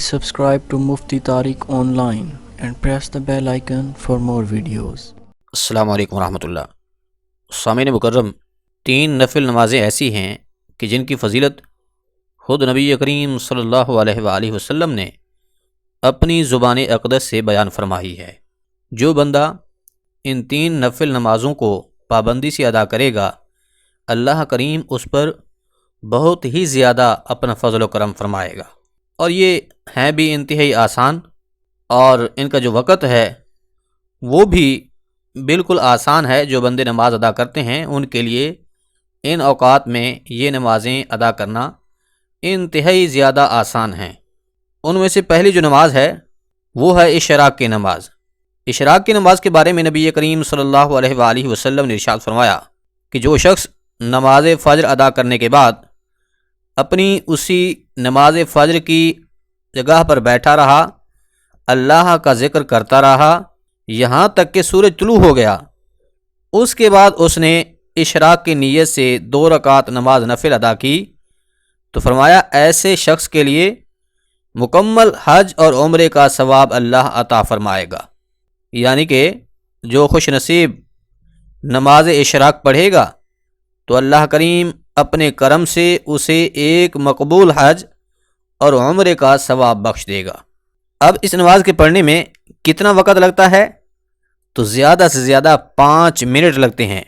Subscribe to Mufti Tariq Online and press the bell icon for more videos. السلام علیکم ورحمۃ اللہ۔ سامعین مکرم، 3 نفل نمازیں ایسی ہیں کہ جن کی فضیلت خود نبی کریم صلی اللہ علیہ وآلہ وسلم نے اپنی زبان اقدس سے بیان فرمائی ہے۔ جو بندہ ان 3 نفل نمازوں کو پابندی سے ادا کرے گا، اللہ کریم اس پر بہت ہی زیادہ اپنا فضل و کرم فرمائے گا، اور یہ ہیں بھی انتہائی آسان، اور ان کا جو وقت ہے وہ بھی بالکل آسان ہے۔ جو بندے نماز ادا کرتے ہیں ان کے لیے ان اوقات میں یہ نمازیں ادا کرنا انتہائی زیادہ آسان ہیں۔ ان میں سے پہلی جو نماز ہے وہ ہے اشراق کی نماز۔ اشراق کی نماز کے بارے میں نبی کریم صلی اللہ علیہ وآلہ وسلم نے ارشاد فرمایا کہ جو شخص نماز فجر ادا کرنے کے بعد اپنی اسی نماز فجر کی جگہ پر بیٹھا رہا، اللہ کا ذکر کرتا رہا یہاں تک کہ سورج طلوع ہو گیا، اس کے بعد اس نے اشراق کی نیت سے 2 رکعت نماز نفل ادا کی، تو فرمایا ایسے شخص کے لیے مکمل حج اور عمرے کا ثواب اللہ عطا فرمائے گا۔ یعنی کہ جو خوش نصیب نماز اشراق پڑھے گا تو اللہ کریم اپنے کرم سے اسے ایک مقبول حج اور عمرے کا ثواب بخش دے گا۔ اب اس نماز کے پڑھنے میں کتنا وقت لگتا ہے؟ تو زیادہ سے زیادہ 5 منٹ لگتے ہیں،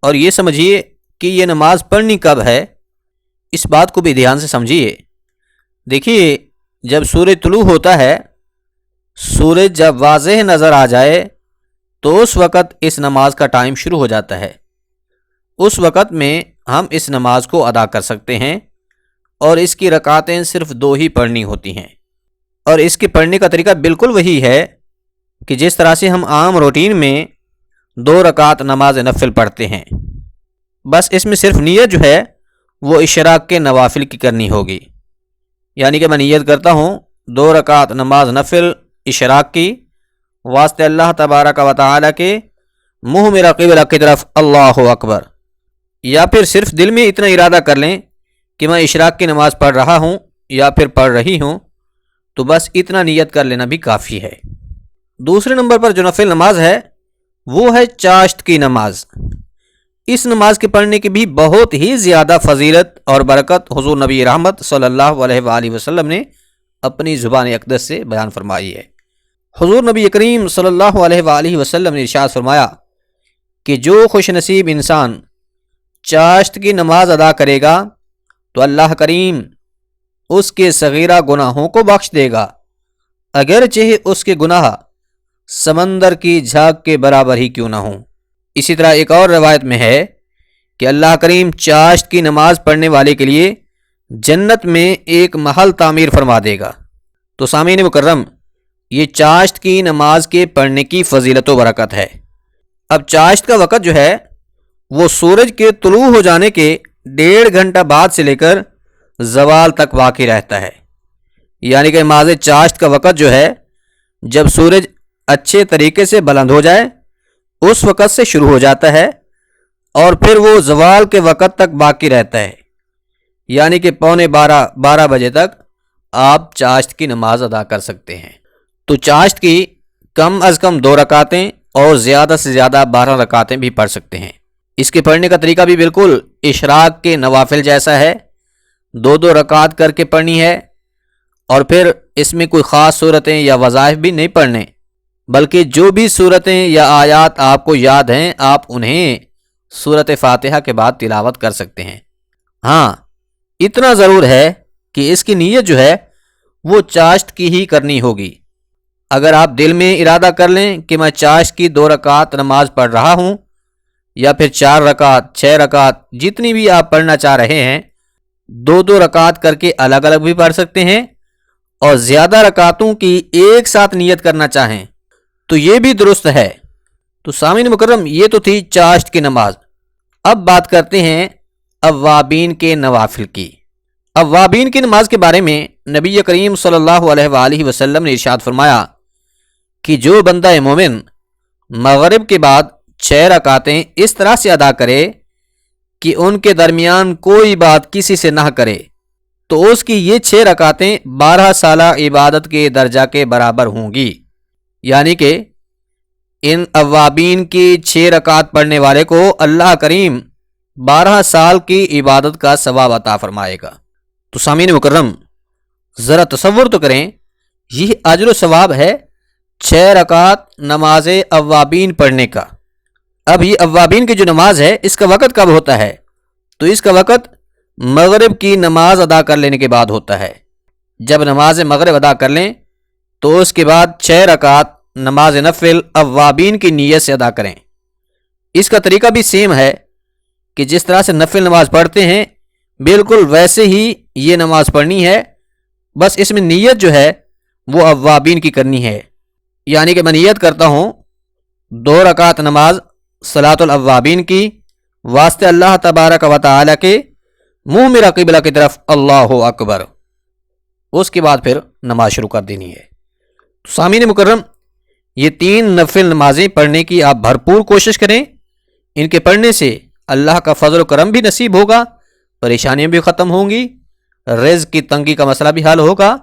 اور یہ سمجھیے کہ یہ نماز پڑھنی کب ہے، اس بات کو بھی دھیان سے سمجھیے۔ دیکھیے، جب سورج طلوع ہوتا ہے، سورج جب واضح نظر آ جائے تو اس وقت اس نماز کا ٹائم شروع ہو جاتا ہے۔ اس وقت میں ہم اس نماز کو ادا کر سکتے ہیں، اور اس کی رکعتیں صرف 2 ہی پڑھنی ہوتی ہیں، اور اس کے پڑھنے کا طریقہ بالکل وہی ہے کہ جس طرح سے ہم عام روٹین میں 2 رکعت نماز نفل پڑھتے ہیں، بس اس میں صرف نیت جو ہے وہ اشراق کے نوافل کی کرنی ہوگی۔ یعنی کہ میں نیت کرتا ہوں 2 رکعت نماز نفل اشراق کی، واسطے اللہ تبارک و تعالی کے، منہ میرا قبلہ کی طرف، اللہ اکبر، یا پھر صرف دل میں اتنا ارادہ کر لیں کہ میں اشراق کی نماز پڑھ رہا ہوں یا پھر پڑھ رہی ہوں، تو بس اتنا نیت کر لینا بھی کافی ہے۔ دوسرے نمبر پر جو نفل نماز ہے وہ ہے چاشت کی نماز۔ اس نماز کے پڑھنے کی بھی بہت ہی زیادہ فضیلت اور برکت حضور نبی رحمت صلی اللہ علیہ وآلہ وسلم نے اپنی زبان اقدس سے بیان فرمائی ہے۔ حضور نبی کریم صلی اللہ علیہ وآلہ وسلم نے ارشاد فرمایا کہ جو خوش نصیب انسان چاشت کی نماز ادا کرے گا تو اللہ کریم اس کے صغیرہ گناہوں کو بخش دے گا، اگرچہ اس کے گناہ سمندر کی جھاگ کے برابر ہی کیوں نہ ہوں۔ اسی طرح ایک اور روایت میں ہے کہ اللہ کریم چاشت کی نماز پڑھنے والے کے لیے جنت میں ایک محل تعمیر فرما دے گا۔ تو سامعین مکرم، یہ چاشت کی نماز کے پڑھنے کی فضیلت و برکت ہے۔ اب چاشت کا وقت جو ہے وہ سورج کے طلوع ہو جانے کے 1.5 گھنٹہ بعد سے لے کر زوال تک باقی رہتا ہے۔ یعنی کہ نماز چاشت کا وقت جو ہے جب سورج اچھے طریقے سے بلند ہو جائے اس وقت سے شروع ہو جاتا ہے، اور پھر وہ زوال کے وقت تک باقی رہتا ہے، یعنی کہ 11:45 بجے تک آپ چاشت کی نماز ادا کر سکتے ہیں۔ تو چاشت کی کم از کم 2 رکعتیں اور زیادہ سے زیادہ 12 رکعتیں بھی پڑھ سکتے ہیں۔ اس کے پڑھنے کا طریقہ بھی بالکل اشراق کے نوافل جیسا ہے، 2 رکعت کر کے پڑھنی ہے، اور پھر اس میں کوئی خاص صورتیں یا وظائف بھی نہیں پڑھنے، بلکہ جو بھی صورتیں یا آیات آپ کو یاد ہیں آپ انہیں سورۃ فاتحہ کے بعد تلاوت کر سکتے ہیں۔ ہاں، اتنا ضرور ہے کہ اس کی نیت جو ہے وہ چاشت کی ہی کرنی ہوگی۔ اگر آپ دل میں ارادہ کر لیں کہ میں چاشت کی 2 رکعت نماز پڑھ رہا ہوں، یا پھر 4 رکعت، 6 رکعت، جتنی بھی آپ پڑھنا چاہ رہے ہیں، 2 رکعت کر کے الگ الگ بھی پڑھ سکتے ہیں، اور زیادہ رکعتوں کی ایک ساتھ نیت کرنا چاہیں تو یہ بھی درست ہے۔ تو سامعین مکرم، یہ تو تھی چاشت کی نماز۔ اب بات کرتے ہیں اوابین کے نوافل کی۔ اوابین کی نماز کے بارے میں نبی کریم صلی اللہ علیہ وآلہ وسلم نے ارشاد فرمایا کہ جو بندہ مومن مغرب کے بعد 6 رکعتیں اس طرح سے ادا کرے کہ ان کے درمیان کوئی بات کسی سے نہ کرے، تو اس کی یہ 6 رکعتیں 12 سالہ عبادت کے درجہ کے برابر ہوں گی، یعنی کہ ان اوابین کی 6 رکعت پڑھنے والے کو اللہ کریم 12 سال کی عبادت کا ثواب عطا فرمائے گا۔ تو سامعین مکرم، ذرا تصور تو کریں، یہ اجر و ثواب ہے 6 رکعت نماز اوابین پڑھنے کا۔ اب یہ اوابین کی جو نماز ہے اس کا وقت کب ہوتا ہے؟ تو اس کا وقت مغرب کی نماز ادا کر لینے کے بعد ہوتا ہے۔ جب نماز مغرب ادا کر لیں تو اس کے بعد 6 رکعت نماز نفل اوابین کی نیت سے ادا کریں۔ اس کا طریقہ بھی سیم ہے کہ جس طرح سے نفل نماز پڑھتے ہیں بالکل ویسے ہی یہ نماز پڑھنی ہے، بس اس میں نیت جو ہے وہ اوابین کی کرنی ہے۔ یعنی کہ میں نیت کرتا ہوں 2 رکعت نماز صلاۃ الاوابین کی، واسطے اللہ تبارک و تعالی کے، منہ میرا قبلہ کی طرف، اللہ اکبر، اس کے بعد پھر نماز شروع کر دینی ہے۔ سامعین مکرم، یہ 3 نفل نمازیں پڑھنے کی آپ بھرپور کوشش کریں۔ ان کے پڑھنے سے اللہ کا فضل و کرم بھی نصیب ہوگا، پریشانیاں بھی ختم ہوں گی، رزق کی تنگی کا مسئلہ بھی حل ہوگا،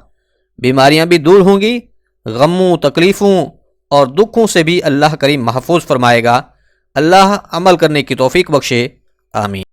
بیماریاں بھی دور ہوں گی، غموں، تکلیفوں اور دکھوں سے بھی اللہ کریم محفوظ فرمائے گا۔ اللہ عمل کرنے کی توفیق بخشے، آمین۔